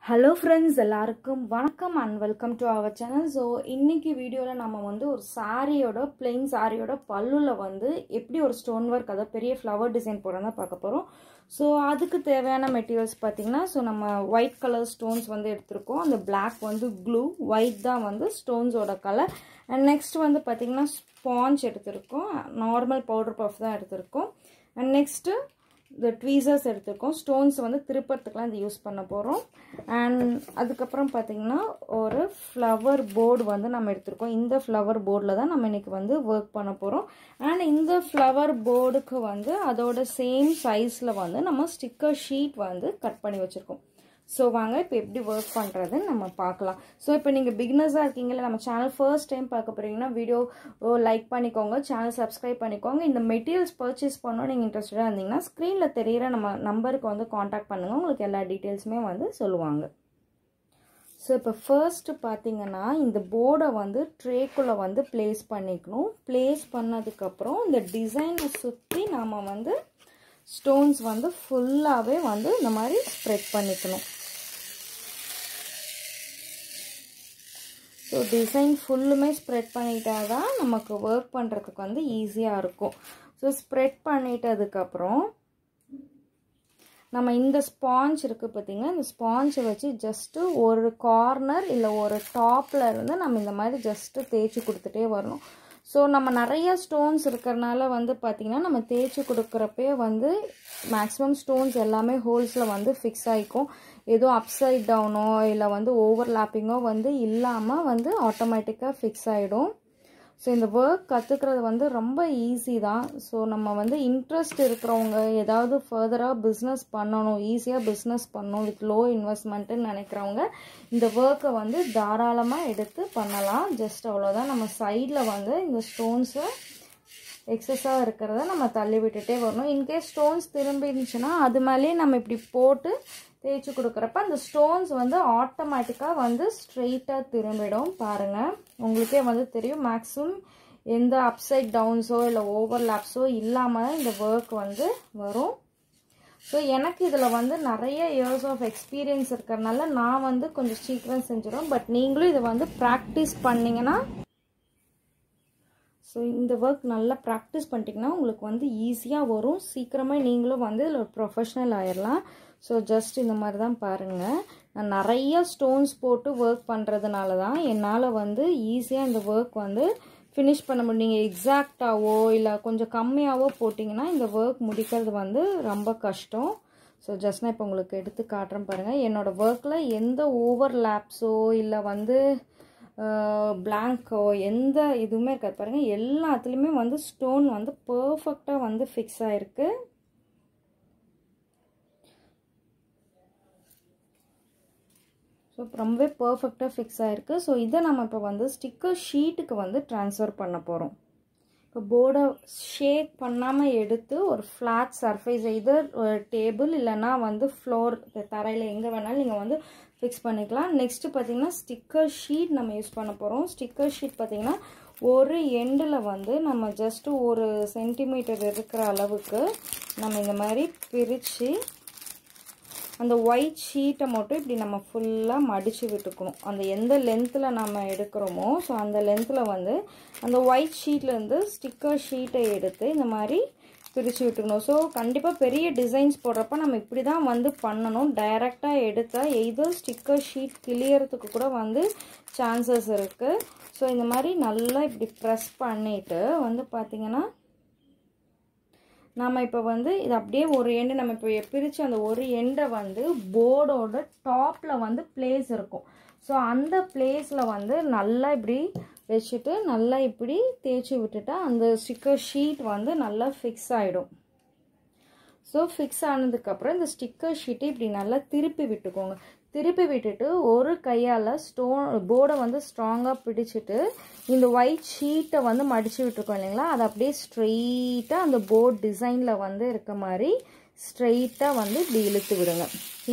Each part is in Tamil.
Hello friends, எல்லாருக்கும் வணக்கம் and welcome to our channel. So இன்னைக்கு வீடியோல நாம வந்து ஒரு சாரியோட plain சாரியோட பல்லுல வந்து எப்படி ஒரு ஸ்டோன் வர்க் அத பெரிய flower design போறதா பார்க்க போறோம். So அதுக்கு தேவையான மெட்டீரியல்ஸ் பாத்தீங்கன்னா நம்ம white color stones வந்து எடுத்துறோம். அந்த black வந்து glue, white தான் வந்து stones ஓட கலர். And next வந்து பாத்தீங்கன்னா sponge எடுத்துறோம். Normal powder puff தான் எடுத்துறோம். And next the tweezers எடுத்துக்கோம் stones வந்து திருப்பறதுக்குலாம் இது யூஸ் பண்ண போறோம் and அதுக்கு அப்புறம் பாத்தீங்கன்னா ஒரு flower board வந்து நாம எடுத்துக்கோம் இந்த flower boardல தான் நாம இன்னைக்கு வந்து வர்க் பண்ண போறோம் and இந்த flower boardக்கு வந்து அதோட சேம் சைஸ்ல வந்து நம்ம ஸ்டிக்கர் ஷீட் வந்து கட் பண்ணி வச்சிருக்கோம் So வாங்க இப்போ எப்படி வர்க் பண்றதுன்னு நம்ம பார்க்கலாம் சோ இப்போ நீங்க பிகினர்ஸா இருக்கீங்கல நம்ம சேனல் ஃபர்ஸ்ட் டைம் பார்க்க போறீங்கன்னா வீடியோ லைக் பண்ணிக்கோங்க சேனல் சப்ஸ்கிரைப் பண்ணிக்கோங்க இந்த மெட்டீரியல்ஸ் பர்ச்சேஸ் பண்ணனும் நீங்க இன்ட்ரஸ்டடா இருந்தீங்கன்னா ஸ்கிரீன்ல தெரியுற நம்ம நம்பருக்கு வந்து காண்டாக்ட் பண்ணுங்க உங்களுக்கு எல்லா டீடைல்ஸ்மே வந்து சொல்லுவாங்க சோ இப்போ ஃபர்ஸ்ட் பாத்தீங்கன்னா இந்த போர்டை வந்து ட்ரேக்குள்ள வந்து பிளேஸ் பண்ணிக்கணும் பிளேஸ் பண்ணதுக்கு அப்புறம் இந்த டிசைனை சுத்தி நாம வந்து ஸ்டோன்ஸ் வந்து ஃபுல்லாவே வந்து இந்த மாதிரி ஸ்ப்ரெட் பண்ணிக்கணும் So design fullume spread பண்ணிட்டாதா நமக்கு work பண்றதுக்கு வந்து ஈஸியா இருக்கும் so spread பண்ணிட்டதுக்கு அப்புறம் நம்ம இந்த ஸ்பாஞ்ச் இருக்கு பாத்தீங்க இந்த ஸ்பாஞ்ச் வச்சு just ஒரு கார்னர் இல்ல ஒரு டாப்ல இருந்து நம்ம இந்த மாதிரி just தேய்ச்சு கொடுத்துட்டே வரணும் So நம்ம நிறைய ஸ்டோன்ஸ் இருக்கறனால வந்து பாத்தீங்கன்னா நம்ம தேய்ச்சு கொடுக்கறப்பே வந்து மேக்ஸिमम ஸ்டோன்ஸ் எல்லாமே ஹோல்ஸ்ல வந்து ஃபிக்ஸ் ஆயிக்கும் ஏதோ அப்சைட் டவுனோ இல்ல வந்து ஓவர்லாப்பிங்கோ வந்து இல்லாம வந்து ஆட்டோமேட்டிக்கா ஃபிக்ஸ் ஆயிடும் சோ இந்த வர்க் கத்துக்கிறது வந்து ரொம்ப ஈஸி தான் சோ நம்ம வந்து இன்ட்ரஸ்ட் இருக்குறவங்க ஏதாவது ஃபர்தரா பிசினஸ் பண்ணனும் ஈஸியா பிசினஸ் பண்ணனும் வித் லோ இன்வெஸ்ட்மென்ட் ன்னு நினைக்கிறவங்க இந்த வர்க்க வந்து தாராளமா எடுத்து பண்ணலாம் ஜஸ்ட் அவ்வளவுதான் நம்ம சைடுல வந்து இந்த ஸ்டோன்ஸ் எக்ஸஸா இருக்குறத நம்ம தள்ளி விட்டுட்டே வரணும் இன் கேஸ் ஸ்டோன்ஸ் திரும்பி இருந்துச்சுனா அது மேலே நம்ம இப்படி போட்டு தேய்ச்சு கொடுக்கறப்ப அந்த ஸ்டோன்ஸ் வந்து ஆட்டோமேட்டிக்கா வந்து ஸ்ட்ரைட்டா திரும்பிடும் பாருங்க உங்களுக்கே வந்து தெரியும் மேக்ஸிமம் எந்த அப்சைட் டவுன்ஸோ இல்ல ஓவர்லாப்ஸோ இல்லாம இந்த வர்க் வந்து வரும் சோ எனக்கு இதுல வந்து நிறைய இயர்ஸ் ஆஃப் எக்ஸ்பீரியன்ஸ் இருக்கறனால நான் வந்து கொஞ்சம் சீக்கிரம் செஞ்சிரோம் பட் நீங்களும் இத வந்து பிராக்டீஸ் பண்ணீங்கனா சோ இந்த வர்க் நல்லா பிராக்டீஸ் பண்ணிட்டீங்கன்னா உங்களுக்கு வந்து ஈஸியா வரும் சீக்கிரமா நீங்களும் வந்து ஒரு ப்ரொபஷனல் ஆயிரலாம் சோ ஜஸ்ட் இந்த மாதிரி தான் பாருங்க நான் நிறைய ஸ்டோன்ஸ் போட்டு வர்க் பண்றதுனால தான் என்னால வந்து ஈஸியா இந்த வர்க் வந்து finish பண்ண முடியும் நீங்க எக்ஸாக்ட்டாவோ இல்ல கொஞ்சம் கம்மியாவோ போடிங்கனா இந்த வர்க் முடிக்கிறது வந்து ரொம்ப கஷ்டம் சோ ஜஸ்ட் நான் இப்ப உங்களுக்கு எடுத்து காட்றேன் பாருங்க என்னோட வர்க்ல எந்த ஓவர்லாப்ஸோ இல்ல வந்து blanco எந்த இதுமே இருக்காது பாருங்க எல்லாத்துலயுமே வந்து ஸ்டோன் வந்து பெர்ஃபெக்ட்டா வந்து ஃபிக்ஸ் ஆயிருக்கு சோ ரொம்பவே பெர்ஃபெக்ட்டா ஃபிக்ஸ் ஆயிருக்கு சோ இத நாம இப்ப வந்து ஸ்டிக்கர் ஷீட்டுக்கு வந்து ட்ரான்ஸ்ஃபர் பண்ண போறோம் இப்ப போர்டை ஷேக் பண்ணாம எடுத்து ஒரு ஃபிளாட் சர்ஃபேஸ் either ஒரு டேபிள் இல்லனா வந்து ஃப்ளோர் தரையில எங்க வேணாலும் நீங்க வந்து ஃபிக்ஸ் பண்ணிக்கலாம் நெக்ஸ்ட் பாத்தீங்கன்னா ஸ்டிக்கர் ஷீட் நம்ம யூஸ் பண்ண போறோம் ஸ்டிக்கர் ஷீட் பாத்தீங்கன்னா ஒரு எண்ட்ல வந்து நம்ம ஜஸ்ட் ஒரு சென்டிமீட்டர் இருக்கிற அளவுக்கு நம்ம இந்த மாதிரி பிரிச்சு அந்த ஒயிட் ஷீட்டை மட்டும் இப்படி நம்ம ஃபுல்லா மடிச்சு விட்டுக்கணும் அந்த எந்த லெந்த்ல நாம எடுக்கறோமோ சோ அந்த லெந்த்ல வந்து அந்த ஒயிட் ஷீட்ல இருந்து ஸ்டிக்கர் ஷீட்டை எடுத்து இந்த மாதிரி பிரிச்சு விட்டுக்கணும் சோ கண்டிப்பா பெரிய டிசைன்ஸ் போடுறப்ப நம்ம இப்படி தான் வந்து பண்ணனும் டைரக்ட்டா எடுத்தா either ஸ்டிக்கர் ஷீட் கிளியறதுக்கு கூட வந்து சான்சஸ் இருக்கு சோ இந்த மாதிரி நல்லா இப்படி பிரஸ் பண்ணிட்டு வந்து பாத்தீங்கன்னா நாம இப்ப வந்து இது அப்படியே ஒரு எண்ட் நம்ம இப்ப பிரிச்சு அந்த ஒரு எண்ட வந்து போர்டோட டாப்ல வந்து பிளேஸ் இருக்கும் சோ அந்த பிளேஸ்ல வந்து நல்லா இப்படி வெச்சிட்டு நல்லா இப்படி தேய்ச்சு விட்டுட்டா அந்த ஸ்டிக்கர் ஷீட் வந்து நல்லா ஃபிக்ஸ் ஆயிடும் சோ ஃபிக்ஸ் ஆனதுக்கு அப்புறம் இந்த ஸ்டிக்கர் ஷீட் இப்படி நல்லா திருப்பி விட்டுக்கோங்க திருப்பி விட்டுட்டு ஒரு கையால ஸ்டோன் போர்டை வந்து ஸ்ட்ராங்கா பிடிச்சிட்டு இந்த ஒயிட் ஷீட்டை வந்து மடிச்சு விட்டுருக்கோம் இல்லைங்களா அது அப்படியே ஸ்ட்ரெயிட்டா அந்த போர்ட் டிசைன்ல வந்து இருக்க மாதிரி ஸ்ட்ரெயிட்டா வந்து இப்படி இழுத்து விடுங்க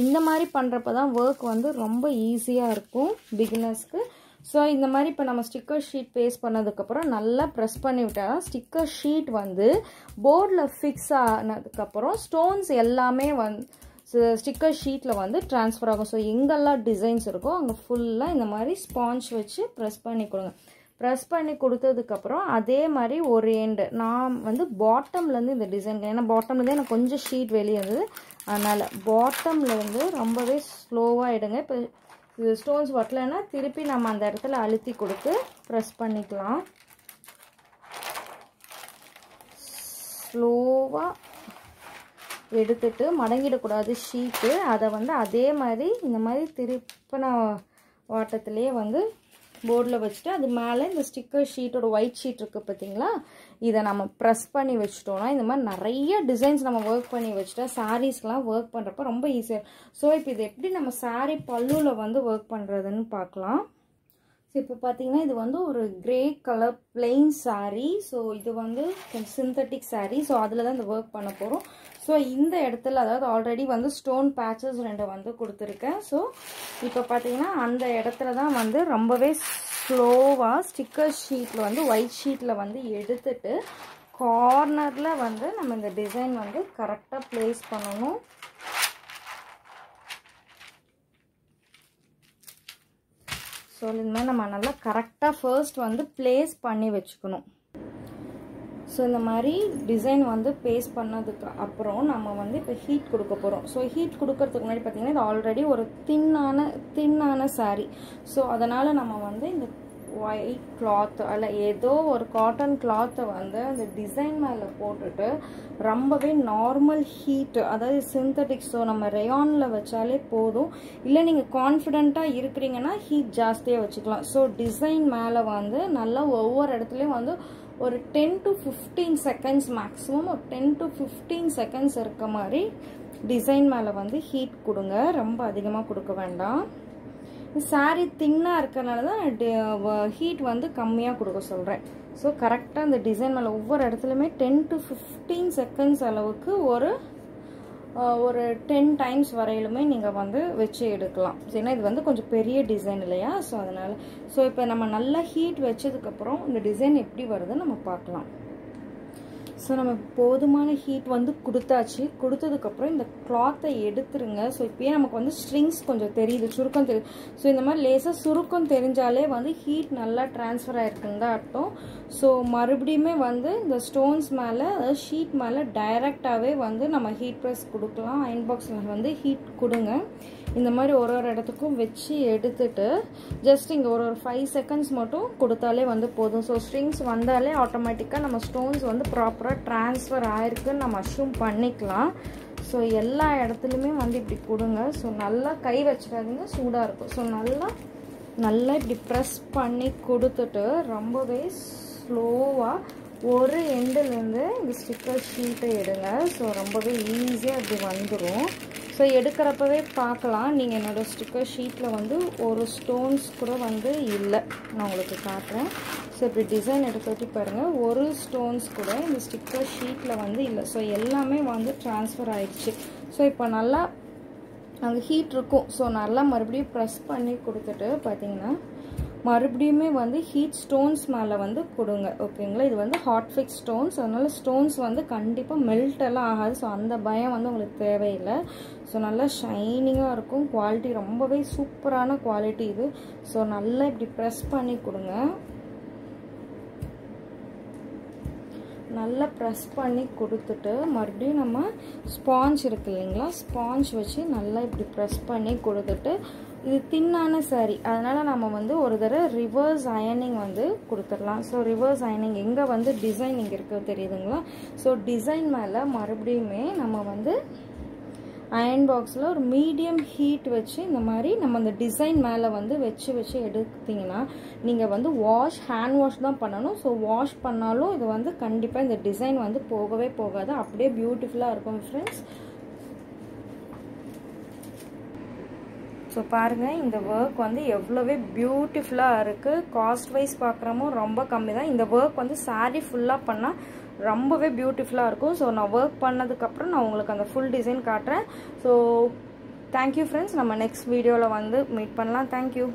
இந்த மாதிரி பண்றப்ப தான் வர்க் வந்து ரொம்ப ஈஸியா இருக்கும் பிகினர்ஸ்க்கு சோ இந்த மாதிரி இப்ப நம்ம ஸ்டிக்கர் ஷீட் பேஸ்ட் பண்ணதுக்கு அப்புறம் நல்லா பிரஸ் பண்ணி விட்டா ஸ்டிக்கர் ஷீட் வந்து போர்ட்ல ஃபிக்ஸ் ஆனதுக்கு அப்புறம் ஸ்டோன்ஸ் எல்லாமே வந்து ஸ்டிக்கர் ஷீட்டில் வந்து ட்ரான்ஸ்ஃபர் ஆகும். ஸோ எங்கெல்லாம் டிசைன்ஸ் இருக்கோ அங்கே ஃபுல்லாக இந்த மாதிரி ஸ்பாஞ்ச் வச்சு ப்ரெஸ் பண்ணி கொடுங்க. ப்ரெஸ் பண்ணி கொடுத்ததுக்கப்புறம் அதே மாதிரி ஒரு எண்டு நான் வந்து பாட்டம்லேருந்து இந்த டிசைன், ஏன்னா பாட்டம்லேருந்து எனக்கு கொஞ்சம் ஷீட் வெளியே இருந்தது, அதனால் பாட்டம்லேருந்து ரொம்பவே ஸ்லோவாக எடுங்க. இப்போ இது ஸ்டோன்ஸ் ஒட்டலைன்னா திருப்பி நம்ம அந்த இடத்துல அழுத்தி கொடுத்து ப்ரெஸ் பண்ணிக்கலாம். ஸ்லோவாக எடுத்துட்டு மடங்கிடக்கூடாது ஷீட்டு. அதை வந்து அதே மாதிரி இந்த மாதிரி திருப்பின வாட்டத்திலே வந்து போர்டில் வச்சுட்டு அது மேலே இந்த ஸ்டிக்கர் ஷீட்டோட ஒயிட் ஷீட் இருக்குது பார்த்தீங்களா, இதை நம்ம ப்ரெஸ் பண்ணி வச்சுட்டோம்னா இந்த மாதிரி நிறைய டிசைன்ஸ் நம்ம ஒர்க் பண்ணி வச்சுட்டா சாரீஸ்க்கெலாம் ஒர்க் பண்ணுறப்ப ரொம்ப ஈஸியாக. ஸோ இப்போ இது எப்படி நம்ம சாரீ பல்லுவில் வந்து ஒர்க் பண்ணுறதுன்னு பார்க்கலாம். ஸோ இப்போ பார்த்தீங்கன்னா இது வந்து ஒரு grey colour plain sari. So இது வந்து சிந்தட்டிக் சாரீ. ஸோ அதில் தான் இந்த ஒர்க் பண்ண போகிறோம். ஸோ இந்த இடத்துல அதாவது ஆல்ரெடி வந்து ஸ்டோன் பேச்சஸ் 2 வந்து கொடுத்துருக்கேன். ஸோ இப்போ பார்த்தீங்கன்னா அந்த இடத்துல தான் வந்து ரொம்பவே ஸ்லோவாக ஸ்டிக்கர் ஷீட்டில் வந்து ஒயிட் ஷீட்டில் வந்து எடுத்துட்டு கார்னரில் வந்து நம்ம இந்த டிசைன் வந்து கரெக்டாக ப்ளேஸ் பண்ணணும். ஸோ இந்த மாதிரி நம்ம நல்லா கரெக்டாக ஃபர்ஸ்ட் வந்து ப்ளேஸ் பண்ணி வச்சுக்கணும். ஸோ இந்த மாதிரி டிசைன் வந்து பேஸ்ட் பண்ணதுக்கு அப்புறம் நம்ம வந்து இப்போ ஹீட் கொடுக்க போகிறோம். ஸோ ஹீட் கொடுக்கறதுக்கு முன்னாடி பார்த்தீங்கன்னா இது ஆல்ரெடி ஒரு தின்னான சாரீ. ஸோ அதனால் நம்ம வந்து இந்த ஒயிட் கிளாத் அல்ல ஏதோ ஒரு காட்டன் கிளாத்தை வந்து அந்த டிசைன் மேலே போட்டுட்டு ரொம்பவே நார்மல் ஹீட், அதாவது சிந்தட்டிக், ஸோ நம்ம ரேயானில் வச்சாலே போதும். இல்லை நீங்கள் கான்ஃபிடென்ட்டாக இருக்கிறீங்கன்னா ஹீட் ஜாஸ்தியாக வச்சுக்கலாம். ஸோ டிசைன் மேலே வந்து நல்லா ஒவ்வொரு இடத்துலையும் வந்து ஒரு 10 to 15 செகண்ட்ஸ் மேக்ஸிமம் ஒரு 10 to 15 செகண்ட்ஸ் இருக்க மாதிரி டிசைன் மேலே வந்து ஹீட் கொடுங்க. ரொம்ப அதிகமாக கொடுக்க வேண்டாம். சாரீ தின்னாக இருக்கிறனால தான் ஹீட் வந்து கம்மியாக கொடுக்க சொல்கிறேன். ஸோ கரெக்டாக அந்த டிசைன் மேலே ஒவ்வொரு இடத்துலையுமே 10 to 15 செகண்ட்ஸ் அளவுக்கு ஒரு 10 டைம்ஸ் வரையிலுமே நீங்கள் வந்து வச்சு எடுக்கலாம். ஏன்னா இது வந்து கொஞ்சம் பெரிய டிசைன் இல்லையா, ஸோ அதனால். ஸோ இப்போ நம்ம நல்லா ஹீட் வச்சதுக்கப்புறம் இந்த டிசைன் எப்படி வருதுன்னு நம்ம பார்க்கலாம். ஸோ நம்ம போதுமான ஹீட் வந்து கொடுத்தாச்சு. கொடுத்ததுக்கப்புறம் இந்த கிளாத்தை எடுத்துருங்க. ஸோ இப்போயே நமக்கு வந்து ஸ்ட்ரிங்ஸ் கொஞ்சம் தெரியுது, சுருக்கம் தெரியுது. ஸோ இந்த மாதிரி லேசாக சுருக்கம் தெரிஞ்சாலே வந்து ஹீட் நல்லா ட்ரான்ஸ்ஃபர் ஆகிருக்குன்னு தான் அர்த்தம். ஸோ மறுபடியுமே வந்து இந்த ஸ்டோன்ஸ் மேலே அதாவது ஷீட் மேலே டைரெக்டாகவே வந்து நம்ம ஹீட் ப்ரெஸ் கொடுக்கலாம். அயன் பாக்ஸில் வந்து ஹீட் கொடுங்க. இந்த மாதிரி ஒரு இடத்துக்கும் வச்சு எடுத்துட்டு ஜஸ்ட் இங்கே ஒரு 5 செகண்ட்ஸ் மட்டும் கொடுத்தாலே வந்து போதும். ஸோ ஸ்ட்ரிங்ஸ் வந்தாலே ஆட்டோமேட்டிக்காக நம்ம ஸ்டோன்ஸ் வந்து ப்ராப்பராக ட்ரான்ஸ்ஃபர் ஆயிருக்குன்னு நம்ம அஷ்யூம் பண்ணிக்கலாம். ஸோ எல்லா இடத்துலையுமே வந்து இப்படி கொடுங்க. ஸோ நல்லா கை வச்சிடாதீங்க, சூடாக இருக்கும். ஸோ நல்லா இப்படி ப்ரெஸ் பண்ணி கொடுத்துட்டு ரொம்பவே ஸ்லோவாக ஒரு எண்டுலேருந்து இந்த ஸ்டிக்கர் ஷீட்டை எடுங்க. ஸோ ரொம்பவே ஈஸியாக இப்படி வந்துடும். ஸோ எடுக்கிறப்பவே பார்க்கலாம். நீங்கள் என்னோடய ஸ்டிக்கர் ஷீட்டில் வந்து ஒரு ஸ்டோன்ஸ் கூட வந்து இல்லை, நான் உங்களுக்கு காட்டுறேன். ஸோ இப்படி டிசைன் எடுத்துகிட்டு பாருங்கள், ஒரு ஸ்டோன்ஸ் கூட இந்த ஸ்டிக்கர் ஷீட்டில் வந்து இல்லை. ஸோ எல்லாமே வந்து ட்ரான்ஸ்ஃபர் ஆயிடுச்சு. ஸோ இப்போ நல்லா அங்கே ஹீட் இருக்கும். ஸோ நல்லா மறுபடியும் ப்ரெஸ் பண்ணி கொடுத்துட்டு பார்த்தீங்கன்னா மறுபடியுமே வந்து ஹீட் ஸ்டோன்ஸ் மேலே வந்து கொடுங்க. ஓகேங்களா, இது வந்து ஹாட் ஃபிக்ஸ் ஸ்டோன்ஸ், அதனால ஸ்டோன்ஸ் வந்து கண்டிப்பாக மெல்ட் எல்லாம் ஆகாது. ஸோ அந்த பயம் வந்து உங்களுக்கு தேவையில்லை. ஸோ நல்லா ஷைனிங்காக இருக்கும். குவாலிட்டி ரொம்பவே சூப்பரான குவாலிட்டி இது. ஸோ நல்லா இப்படி ப்ரெஸ் பண்ணி கொடுங்க. நல்லா ப்ரெஸ் பண்ணி கொடுத்துட்டு மறுபடியும் நம்ம ஸ்பாஞ்ச் இருக்கு இல்லைங்களா, ஸ்பாஞ்ச் வச்சு நல்லா இப்படி ப்ரெஸ் பண்ணி கொடுத்துட்டு இது தின்னான சாரி, அதனால் நம்ம வந்து ஒரு தடவை ரிவர்ஸ் அயனிங் வந்து கொடுத்துடலாம். ஸோ ரிவர்ஸ் அயனிங் எங்கே வந்து டிசைன் இங்கே இருக்குது தெரியுதுங்களா. ஸோ டிசைன் மேலே மறுபடியுமே நம்ம வந்து அயன் பாக்ஸில் ஒரு மீடியம் ஹீட் வச்சு இந்த மாதிரி நம்ம அந்த டிசைன் மேலே வந்து வச்சு எடுத்தீங்கன்னா நீங்கள் வந்து ஹேண்ட் வாஷ் தான் பண்ணணும். ஸோ வாஷ் பண்ணாலும் இது வந்து கண்டிப்பாக இந்த டிசைன் வந்து போகவே போகாது, அப்படியே பியூட்டிஃபுல்லாக இருக்கும் ஃப்ரெண்ட்ஸ். ஸோ பாருங்கள், இந்த ஒர்க் வந்து எவ்வளோவே பியூட்டிஃபுல்லாக இருக்குது. காஸ்ட் வைஸ் பார்க்குறமோ ரொம்ப கம்மி தான். இந்த ஒர்க் வந்து சாரீ ஃபுல்லாக பண்ணால் ரொம்பவே பியூட்டிஃபுல்லாக இருக்கும். ஸோ நான் ஒர்க் பண்ணதுக்கப்புறம் நான் உங்களுக்கு அந்த ஃபுல் டிசைன் காட்டுறேன். ஸோ தேங்க்யூ ஃப்ரெண்ட்ஸ், நம்ம நெக்ஸ்ட் வீடியோவில் வந்து மீட் பண்ணலாம். தேங்க்யூ.